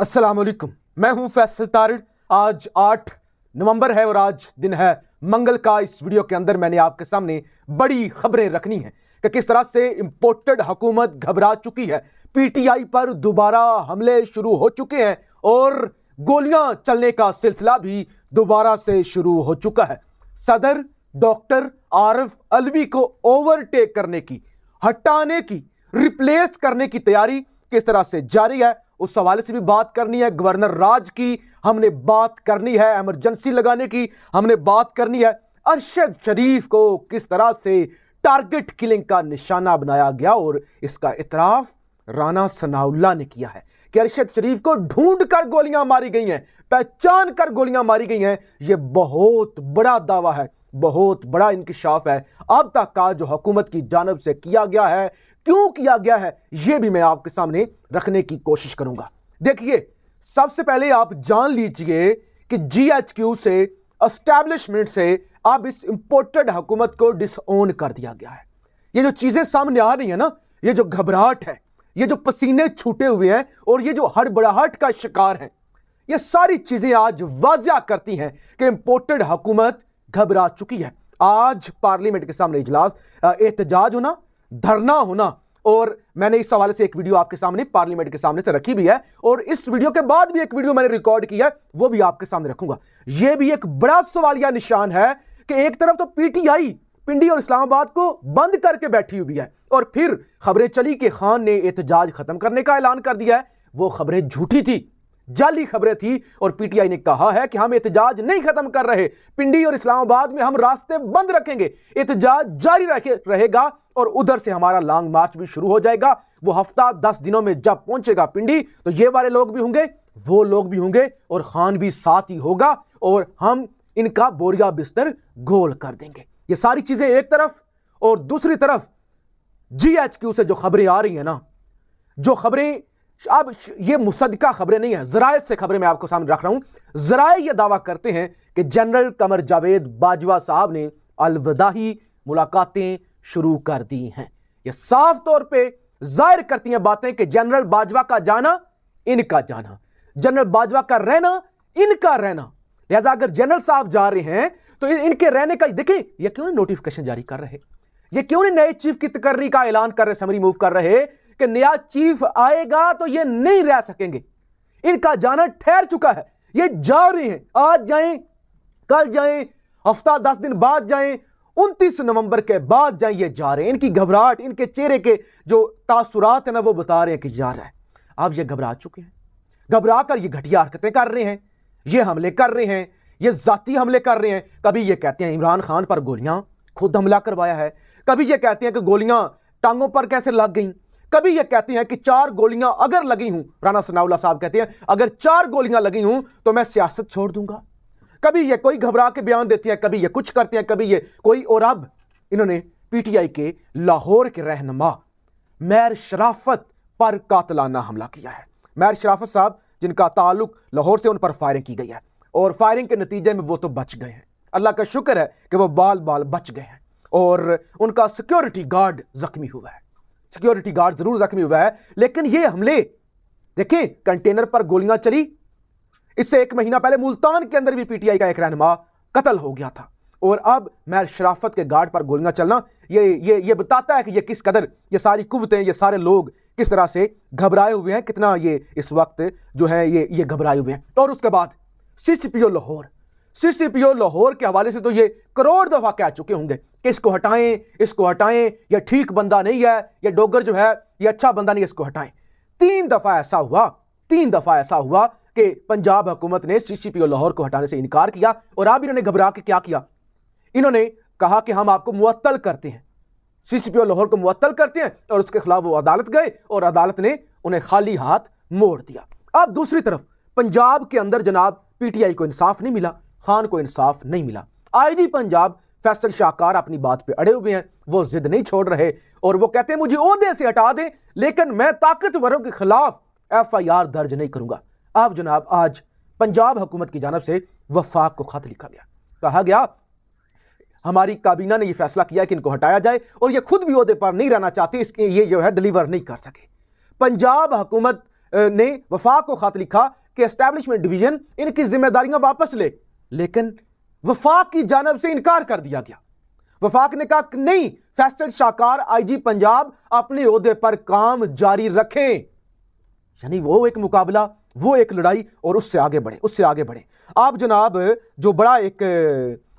अस्सलाम वालेकुम, मैं हूं फैसल तारिड़। आज 8 नवंबर है और आज दिन है मंगल का। इस वीडियो के अंदर मैंने आपके सामने बड़ी खबरें रखनी है कि किस तरह से इंपोर्टेड हुकूमत घबरा चुकी है। पीटीआई पर दोबारा हमले शुरू हो चुके हैं और गोलियां चलने का सिलसिला भी दोबारा से शुरू हो चुका है। सदर डॉक्टर आरिफ अलवी को ओवरटेक करने की, हटाने की, रिप्लेस करने की तैयारी किस तरह से जारी है, उस हवाले से भी बात करनी है। गवर्नर राज की हमने बात करनी है, इमरजेंसी लगाने की हमने बात करनी है। अरशद शरीफ को किस तरह से टारगेट किलिंग का निशाना बनाया गया और इसका इतराफ राना सनाउल्लाह ने किया है कि अरशद शरीफ को ढूंढ कर गोलियां मारी गई हैं, पहचान कर गोलियां मारी गई हैं। यह बहुत बड़ा दावा है, बहुत बड़ा इंकिशाफ है अब तक का जो हुकूमत की जानिब से किया गया है। क्यों किया गया है यह भी मैं आपके सामने रखने की कोशिश करूंगा। देखिए, सबसे पहले आप जान लीजिए कि जीएचक्यू से, एस्टैब्लिशमेंट से अब इस इंपोर्टेड हुकूमत को डिसओन कर दिया गया है। ये जो चीजें सामने आ रही है ना, ये जो घबराहट है, ये जो पसीने छूटे हुए हैं और ये जो हड़बड़ाहट का शिकार है, ये सारी चीजें आज वाजिया करती हैं कि इंपोर्टेड हुकूमत घबरा चुकी है। आज पार्लियामेंट के सामने इजलास, एहतजाज होना, धरना होना, और मैंने इस हवाले से एक वीडियो आपके सामने पार्लियामेंट के सामने से रखी भी है और इस वीडियो के बाद भी एक वीडियो मैंने रिकॉर्ड किया है, वो भी आपके सामने रखूंगा। यह भी एक बड़ा सवालिया निशान है कि एक तरफ तो पीटीआई पिंडी और इस्लामाबाद को बंद करके बैठी हुई है और फिर खबरें चली कि खान ने एहतजाज खत्म करने का ऐलान कर दिया है। वो खबरें झूठी थी, जाली खबरें थी और पीटीआई ने कहा है कि हम एहतजाज नहीं खत्म कर रहे, पिंडी और इस्लामाबाद में हम रास्ते बंद रखेंगे, एहतजाज जारी रहेगा और उधर से हमारा लॉन्ग मार्च भी शुरू हो जाएगा। वो हफ्ता 10 दिनों में जब पहुंचेगा पिंडी तो ये वाले लोग भी होंगे, वो लोग भी होंगे और खान भी साथ ही होगा और हम इनका बोरिया बिस्तर गोल कर देंगे। ये सारी चीजें एक तरफ, और दूसरी तरफ जीएचक्यू से जो खबरें आ रही है ना, जो खबरें अब ये मुसद्दका खबरें नहीं है, जराए से खबरें मैं आपको सामने रख रहा हूं। जराए ये दावा करते हैं कि जनरल कमर जावेद बाजवा साहब ने अलविदाही मुलाकातें शुरू कर दी हैं। ये साफ तौर पे जाहिर करती हैं बातें कि जनरल बाजवा का जाना इनका जाना, जनरल बाजवा का रहना इनका रहना। लिहाजा अगर जनरल साहब जा रहे हैं तो इनके रहने का देखें, ये क्यों नहीं नोटिफिकेशन जारी कर रहे, ये क्यों नहीं नए चीफ की तकर्री का ऐलान कर रहे, समरी मूव कर रहे कि नया चीफ आएगा तो ये नहीं रह सकेंगे। इनका जाना ठहर चुका है, ये जा रहे हैं, आज जाएं, कल जाएं, हफ्ता 10 दिन बाद जाएं, 29 नवंबर के बाद जाएं, ये जा रहे हैं। इनकी घबराहट, इनके चेहरे के जो तासुरात है ना, वो बता रहे हैं कि जा रहा है। अब ये घबरा चुके हैं, घबरा कर ये घटिया हरकतें कर रहे हैं, ये हमले कर रहे हैं, ये जाती हमले कर रहे हैं। कभी ये कहते हैं इमरान खान पर गोलियां खुद हमला करवाया है, कभी ये कहते हैं कि गोलियां टांगों पर कैसे लग गई, कभी ये कहते हैं कि 4 गोलियां अगर लगी हूं, राना सनाउल्लाह साहब कहते हैं अगर 4 गोलियां लगी हूं तो मैं सियासत छोड़ दूंगा। कभी ये कोई घबरा के बयान देते हैं, कभी ये कुछ करते हैं, कभी ये कोई। और अब इन्होंने पीटीआई के लाहौर के रहनुमा मेयर शराफत पर कातलाना हमला किया है। मेयर शराफत साहब जिनका ताल्लुक लाहौर से, उन पर फायरिंग की गई है और फायरिंग के नतीजे में वो तो बच गए हैं। अल्लाह का शुक्र है कि वो बाल बाल बच गए हैं और उनका सिक्योरिटी गार्ड जख्मी हुआ है, सिक्योरिटी गार्ड जरूर जख्मी हुआ है। लेकिन ये हमले देखें, कंटेनर पर गोलियां चली, इससे 1 महीना पहले मुल्तान के अंदर भी पीटीआई का एक रहनुमा कत्ल हो गया था और अब मेयर शराफत के गार्ड पर गोलियां चलना ये बताता है कि ये किस कदर ये सारी कुव्वतें, ये सारे लोग किस तरह से घबराए हुए हैं, कितना ये इस वक्त जो है ये घबराए हुए हैं। और उसके बाद सीसीपीओ लाहौर के हवाले से तो ये करोड़ दफा कह चुके होंगे कि इसको हटाएं, इसको हटाएं, ये ठीक बंदा नहीं है, ये डोगर जो है ये अच्छा बंदा नहीं है, इसको हटाएं। 3 दफा ऐसा हुआ कि पंजाब हुकूमत ने सीसीपीओ लाहौर को हटाने से इनकार किया और अब इन्होंने घबरा के क्या किया, इन्होंने कहा कि हम आपको मुअत्तल करते हैं, सीसीपीओ लाहौर को मुअत्तल करते हैं और उसके खिलाफ वो अदालत गए और अदालत ने उन्हें खाली हाथ मोड़ दिया। अब दूसरी तरफ पंजाब के अंदर जनाब पीटीआई को इंसाफ नहीं मिला, खान को इंसाफ नहीं मिला। आईजी पंजाब फैसल शाहकार अपनी बात पे अड़े हुए हैं, वो जिद नहीं छोड़ रहे और वो कहते हैं मुझे ओहदे से हटा दें लेकिन मैं ताकतवरों के खिलाफ एफआईआर दर्ज नहीं करूंगा। अब जनाब आज पंजाब हुकूमत की जानब से वफाक को खत लिखा गया, कहा गया हमारी काबीना ने यह फैसला किया कि इनको हटाया जाए और ये खुद भी ओहदे पर नहीं रहना चाहते, इसके ये जो है डिलीवर नहीं कर सके। पंजाब हुकूमत ने वफाक को खत लिखा कि एस्टैब्लिशमेंट डिवीजन इनकी जिम्मेदारियां वापस ले, लेकिन वफाक की जानब से इनकार कर दिया गया। वफाक ने कहा कि नहीं, फैसल शाकार आईजी पंजाब अपने ओहदे पर काम जारी रखें। यानी वो एक मुकाबला, वो एक लड़ाई, और उससे आगे बढ़े। आप जनाब जो बड़ा एक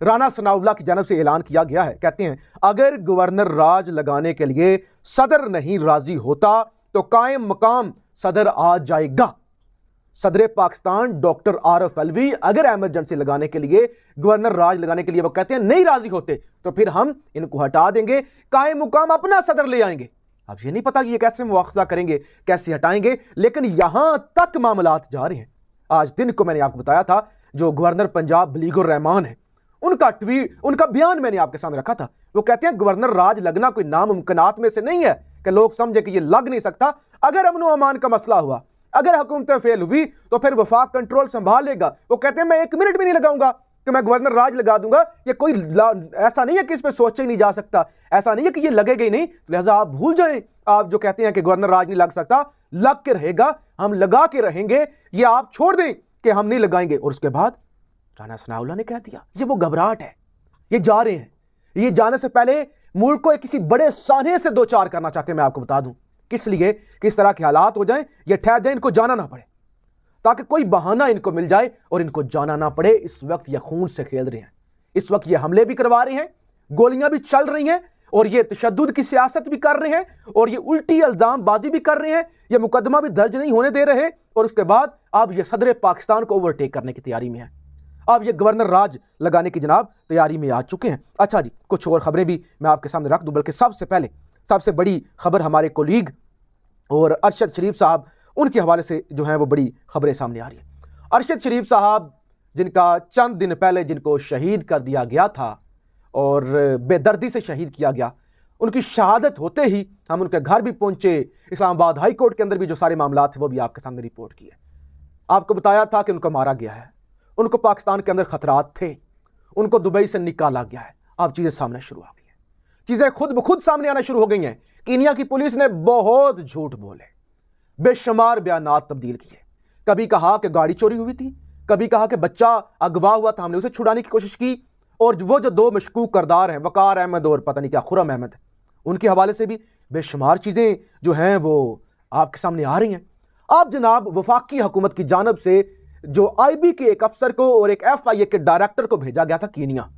राना सनाउल्लाह की जानब से ऐलान किया गया है, कहते हैं अगर गवर्नर राज लगाने के लिए सदर नहीं राजी होता तो कायम मकाम सदर आ जाएगा। सदर पाकिस्तान डॉक्टर आरफ अलवी अगर इमरजेंसी लगाने के लिए, गवर्नर राज लगाने के लिए वो कहते हैं नहीं राजी होते तो फिर हम इनको हटा देंगे, कायम मुकाम अपना सदर ले आएंगे। अब ये नहीं पता कि ये कैसे मुआवजा करेंगे, कैसे हटाएंगे, लेकिन यहां तक मामलात जा रहे हैं। आज दिन को मैंने आपको बताया था जो गवर्नर पंजाब बलीगुर रहमान है, उनका ट्वीट, उनका बयान मैंने आपके सामने रखा था। वो कहते हैं गवर्नर राज लगना कोई नामुमकिनात में से नहीं है कि लोग समझे कि ये लग नहीं सकता। अगर अमन अमान का मसला हुआ, अगर हुकूमतें फेल हुई तो फिर वफाक कंट्रोल संभाल लेगा। वो कहते हैं मैं 1 मिनट भी नहीं लगाऊंगा कि मैं गवर्नर राज लगा दूंगा। ये कोई ऐसा नहीं है कि इस पर सोचा ही नहीं जा सकता, ऐसा नहीं है कि ये लगेगा ही नहीं, लिहाजा आप भूल जाएं। आप जो कहते हैं कि गवर्नर राज नहीं लग सकता, लग के रहेगा, हम लगा के रहेंगे, ये आप छोड़ दें कि हम नहीं लगाएंगे। और उसके बाद राना सनाउल्लाह ने कह दिया, ये वो घबराहट है, ये जा रहे हैं, ये जाने से पहले मुल्क को किसी बड़े साने से दो चार करना चाहते हैं। मैं आपको बता दूं किस लिए, किस तरह के हालात हो जाएं, ये ठहर जाए, इनको जाना ना पड़े, ताकि कोई बहाना इनको मिल जाए और इनको जाना ना पड़े। इस वक्त ये खून से खेल रहे हैं, इस वक्त ये हमले भी करवा रहे हैं, गोलियां भी चल रही हैं, और ये तशद्दुद की सियासत भी कर रहे हैं, और ये उल्टी इल्जाम बाजी भी कर रहे हैं, ये मुकदमा भी दर्ज नहीं होने दे रहे। और उसके बाद अब ये सदर पाकिस्तान को ओवरटेक करने की तैयारी में है, अब ये गवर्नर राज लगाने की जनाब तैयारी में आ चुके हैं। अच्छा जी, कुछ और खबरें भी मैं आपके सामने रख दूं, बल्कि सबसे पहले सबसे बड़ी खबर हमारे कोलीग और अरशद शरीफ साहब, उनके हवाले से जो है वो बड़ी खबरें सामने आ रही है। अरशद शरीफ साहब जिनका चंद दिन पहले जिनको शहीद कर दिया गया था और बेदर्दी से शहीद किया गया, उनकी शहादत होते ही हम उनके घर भी पहुंचे, इस्लामाबाद हाई कोर्ट के अंदर भी जो सारे मामला थे वो भी आपके सामने रिपोर्ट किए। आपको बताया था कि उनको मारा गया है, उनको पाकिस्तान के अंदर खतरात थे, उनको दुबई से निकाला गया है। अब चीजें सामने शुरू हो गई हैं, चीजें खुद ब खुद सामने आना शुरू हो गई हैं। कीनिया की पुलिस ने बहुत झूठ बोले, बेशुमार बयानात तब्दील किए। कभी कहा कि गाड़ी चोरी हुई थी, कभी कहा कि बच्चा अगवा हुआ था, हमने उसे छुड़ाने की कोशिश की। और वो जो 2 मशकूक करदार हैं, वकार अहमद और पता नहीं क्या खुरम अहमद, उनके हवाले से भी बेशुमार चीजें जो हैं वो आपके सामने आ रही हैं। आप जनाब वफाकी हुकूमत की जानब से जो IB के एक अफसर को और एक FIA के डायरेक्टर को भेजा गया था कीनिया,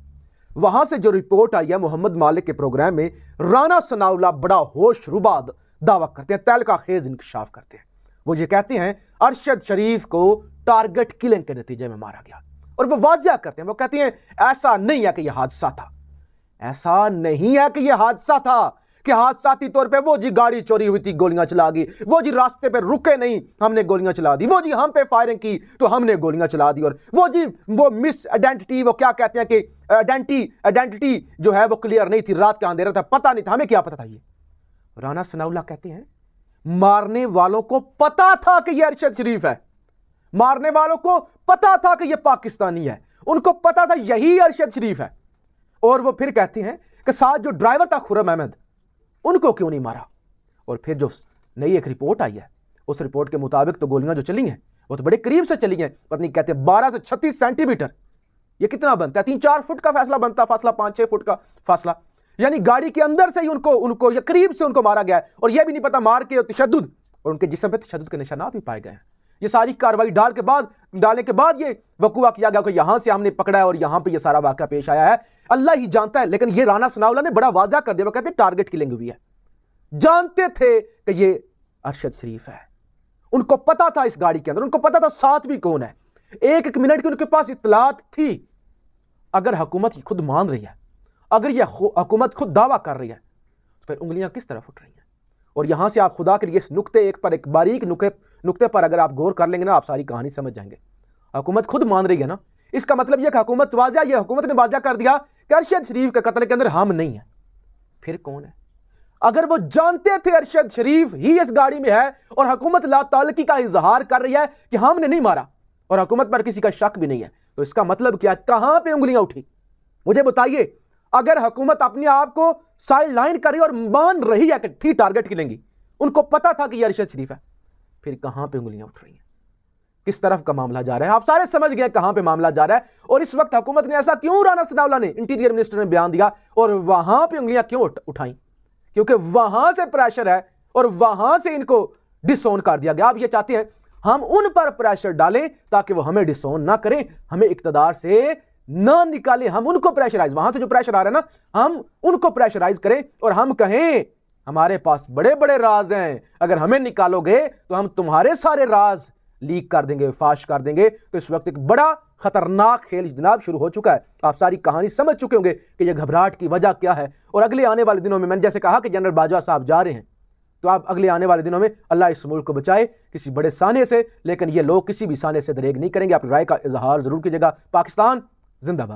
वहां से जो रिपोर्ट आई है मोहम्मद मालिक के प्रोग्राम में, राना सनाउल्लाह बड़ा होश रुबा दावा करते हैं, तहलका खेज इंकशाफ करते हैं। वो ये कहते हैं अरशद शरीफ को टारगेट किलिंग के नतीजे में मारा गया, और वो वाजिया करते हैं, वो कहते हैं ऐसा नहीं है कि यह हादसा था, ऐसा नहीं है कि यह हादसा था, कि हादसाती तौर पे वो जी गाड़ी चोरी हुई थी, गोलियां चला दी, वो जी रास्ते पे रुके नहीं, हमने गोलियां चला दी, वो जी हम पे फायरिंग की तो हमने गोलियां चला दी, और वो जी वो मिस आइडेंटिटी, वो क्या कहते हैं कि आइडेंटिटी जो है वो क्लियर नहीं थी, रात का अंधेरा था, पता नहीं था, हमें क्या पता था। ये राना सनाउल्लाह कहते हैं मारने वालों को पता था कि यह अरशद शरीफ है, मारने वालों को पता था कि यह पाकिस्तानी है, उनको पता था यही अरशद शरीफ है। और वो फिर कहते हैं कि साथ जो ड्राइवर था खुरम अहमद, उनको क्यों नहीं मारा। और फिर जो नई एक रिपोर्ट आई है, उस रिपोर्ट के मुताबिक तो गोलियां जो चली हैं वो तो बड़े करीब से चली हैं, पत्नी कहते हैं 12 से 36 सेंटीमीटर, ये कितना बनता है, 3-4 फुट का फासला बनता, फासला 5-6 फुट का फासला, यानी गाड़ी के अंदर से ही उनको या करीब से उनको मारा गया है। और यह भी नहीं पता मार के तशद्दुद, और उनके जिस्म पे तशद्दुद के निशानात भी पाए गए हैं। ये सारी कार्रवाई डालने के बाद ये वकूआ किया गया कि यहां से हमने पकड़ा है और यहां पे ये सारा वाकया पेश आया है, अल्लाह ही जानता है। लेकिन ये राना सनाउल्लाह ने बड़ा वाज़ा कर दिया, वो कहते टारगेट किलिंग हुई है, जानते थे कि ये अरशद शरीफ है, उनको पता था इस गाड़ी के अंदर, उनको पता था साथ भी कौन है, एक मिनट की उनके पास इत्तलात थी। अगर हुकूमत खुद मान रही है, अगर यह हुकूमत खुद दावा कर रही है, तो फिर उंगलियां किस तरफ उठ रही हैं। और यहां से आप खुदा के लिए इस नुक्ते एक बारीक नुक्ते पर अगर आप गौर कर लेंगे ना, आप सारी कहानी समझ जाएंगे। हुकूमत खुद मान रही है ना, इसका मतलब यह कि हुकूमत ने वाज़ा कर दिया कि अरशद शरीफ के कत्ल के अंदर हम नहीं है, फिर कौन है। अगर वो जानते थे अरशद शरीफ ही इस गाड़ी में है और हुकूमत ला ताल्लुकी का इजहार कर रही है कि हमने नहीं मारा और हुकूमत पर किसी का शक भी नहीं है, तो इसका मतलब क्या, कहां पे उंगलियां उठी, मुझे बताइए। अगर हुकूमत अपने आप को साइड लाइन कर रही और मान रही है कि थी टारगेट किलिंग, उनको पता था कि यह अरशद शरीफ है, फिर कहां पे उंगलियां उठ रही हैं, किस तरफ का मामला जा रहा है? आप सारे समझ गए कहां पे मामला जा रहा है। और इस वक्त हुकूमत ने ऐसा क्यों, राणा सनाउल्लाह ने, इंटीरियर मिनिस्टर ने बयान दिया और वहां पे उंगलियां क्यों उठाई? क्योंकि वहां से प्रेशर है और वहां से इनको डिसोन कर दिया गया। आप ये चाहते हैं हम उन पर प्रेशर डालें ताकि वो हमें डिसोन ना करें, हमें इक्तदार से ना निकालें, हम उनको प्रेशराइज, वहां से जो प्रेशर आ रहा है ना, हम उनको प्रेशराइज करें और हम कहें हमारे पास बड़े बड़े राज हैं, अगर हमें निकालोगे तो हम तुम्हारे सारे राज लीक कर देंगे, फाश कर देंगे। तो इस वक्त एक बड़ा खतरनाक खेल जनाब शुरू हो चुका है। आप सारी कहानी समझ चुके होंगे कि यह घबराहट की वजह क्या है। और अगले आने वाले दिनों में, मैंने जैसे कहा कि जनरल बाजवा साहब जा रहे हैं, तो आप अगले आने वाले दिनों में अल्लाह इस मुल्क को बचाए किसी बड़े साने से, लेकिन ये लोग किसी भी साने से दरेग नहीं करेंगे। अपनी राय का इजहार जरूर कीजिएगा। पाकिस्तान जिंदाबाद।